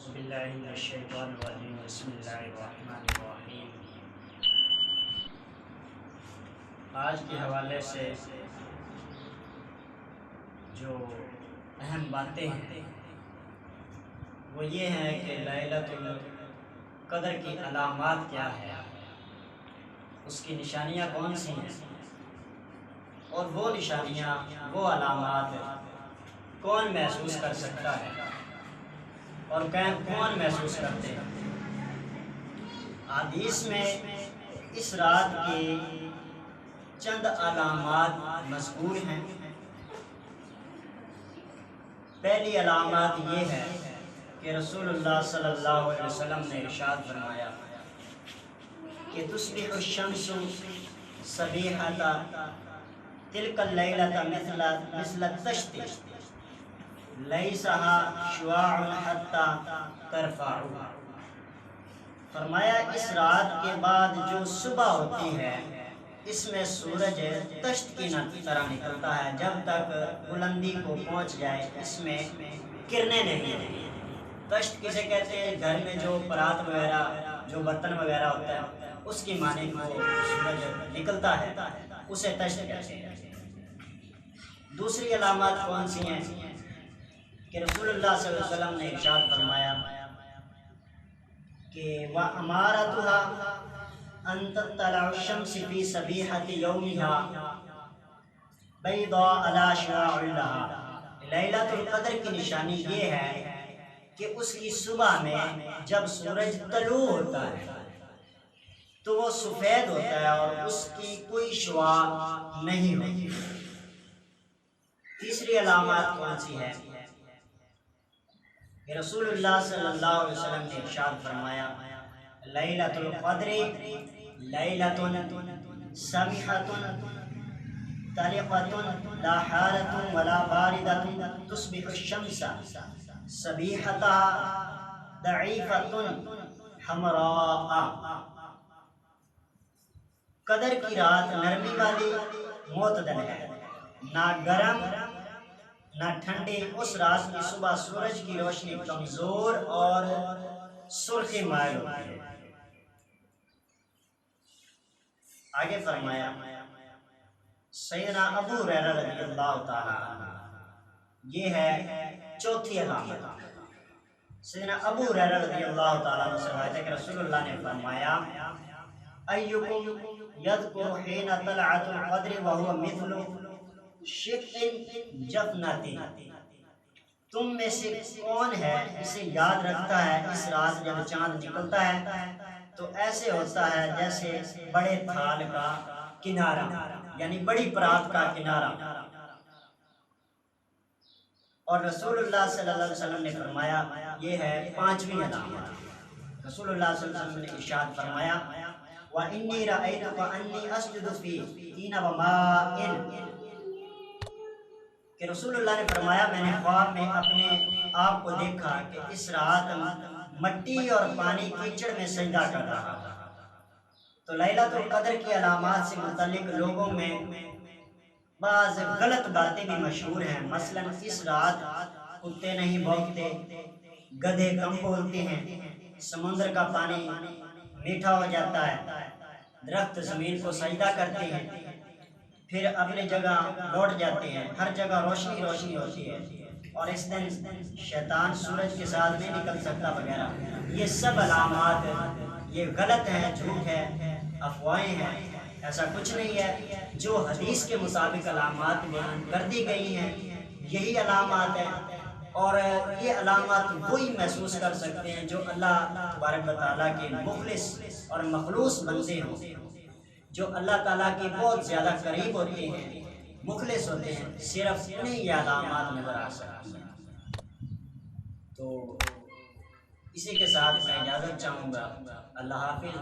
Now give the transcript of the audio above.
اعوذ باللہ من الشیطان الرجیم بسم اللہ الرحمن الرحیم۔ آج کے حوالے سے جو اہم باتیں ہیں وہ یہ ہیں کہ لیلۃ القدر کی علامات کیا ہے، اس کی نشانیاں کون سی ہیں، اور وہ نشانیاں وہ علامات کون محسوس کر سکتا ہے اور کون محسوس کرتے ہیں۔ حدیث میں اس رات کی چند علامات مذکور ہیں۔ پہلی علامات یہ ہے کہ رسول اللہ صلی اللہ علیہ وسلم نے ارشاد فرمایا کہ تصبح الشمس صبیحۃ تلک اللیلۃ مثل التشت لیسها شعاع حتی ترفعوا۔ فرمایا اس رات کے بعد جو صبح ہوتی ہے اس میں سورج تشت کی طرح نکلتا ہے، جب تک بلندی کو پہنچ جائے اس میں کرنیں نہیں ہیں۔ تشت کسے کہتے ہیں؟ گھر میں جو پرات وغیرہ جو برتن وغیرہ ہوتا ہے اس کی مانند وہ سورج نکلتا ہے، اسے تشت کہتے ہیں۔ دوسری علامات کون سی ہیں کہ رسول اللہ صلی اللہ علیہ وسلم نے ارشاد فرمایا کہ وَأَمَارَتُهَا أَن تَطَّلَعُ الشَّمْسِ فِي صَبِيحَةِ يَوْمِهَا بَيْضَاءَ عَلَى شُعَاعٍ لَهَا۔ لیلۃ القدر کی نشانی یہ ہے کہ اس کی صبح میں جب سورج طلوع ہوتا ہے تو وہ سفید ہوتا ہے اور اس کی کوئی شعاع نہیں ہوتی۔ تیسری علامات کون سی ہے کہ رسول اللہ صلی اللہ علیہ وسلم نے ارشاد فرمایا لیلۃ القدر لیلۃ سمیحۃ طلقۃ لا حارۃ ولا باردۃ تصبح الشمس صبیحتها ضعیفۃ حمراء۔ قدر کی رات نرمی والی معتدل ہے، نہ گرم نہ ٹھنڈی۔ اس رات کی صبح سورج کی روشنی کمزور اور سرخی مائل ہوتی ہے۔ آگے فرمایا سیدنا ابو ہریرہ رضی اللہ تعالیٰ عنہ، یہ ہے چوتھی علامت۔ سیدنا ابو ہریرہ رضی اللہ تعالیٰ عنہ سے روایت ہے کہ رسول اللہ نے فرمایا ایکم یذکر حین طلعت القدر وهو مثل شق جفنۃ۔ تم میں سے کون ہے اسے یاد رکھتا ہے اس رات جب چاند نکلتا ہے تو ایسے ہوتا ہے جیسے بڑے تھال کا کنارہ، یعنی بڑی پرات کا کنارہ۔ اور رسول اللہ صلی اللہ علیہ وسلم نے فرمایا یہ ہے پانچویں علامت۔ رسول اللہ صلی اللہ علیہ وسلم نے ارشاد فرمایا وَإِنِّي رَأَيْتُ كَأَنِّي أَسْجُدُ فِي طِينٍ وَمَاءٍ، کہ رسول اللہ نے فرمایا میں نے خواب میں اپنے آپ کو دیکھا کہ اس رات مٹی اور پانی کیچڑ میں سجدہ کر رہا تھا۔ تو لیلۃ القدر کی علامات سے متعلق لوگوں میں بعض غلط باتیں بھی مشہور ہیں، مثلا اس رات کتے نہیں بھونکتے، گدھے کم بولتے ہیں، سمندر کا پانی میٹھا ہو جاتا ہے، درخت زمین کو سجدہ کرتے ہیں، پھر اپنی جگہ لوٹ جاتے ہیں، ہر جگہ روشنی روشنی ہوتی ہے، اور اس دن شیطان سورج کے ساتھ نہیں نکل سکتا وغیرہ۔ یہ سب علامات یہ غلط ہیں، جھوٹ ہے، افواہیں ہیں، ایسا کچھ نہیں ہے۔ جو حدیث کے مطابق علامات بیان کر دی گئی ہیں یہی علامات ہیں، اور یہ علامات وہی محسوس کر سکتے ہیں جو اللہ تبارک و تعالیٰ کے مخلص اور مخلوص بندے ہوں، جو اللہ تعالیٰ کے بہت زیادہ قریب ہوتے ہیں، مخلص ہوتے ہیں، صرف انہیں یہ علامات نظر آ سکتی ہیں۔ تو اسی کے ساتھ میں اجازت چاہوں گا۔ اللہ حافظ۔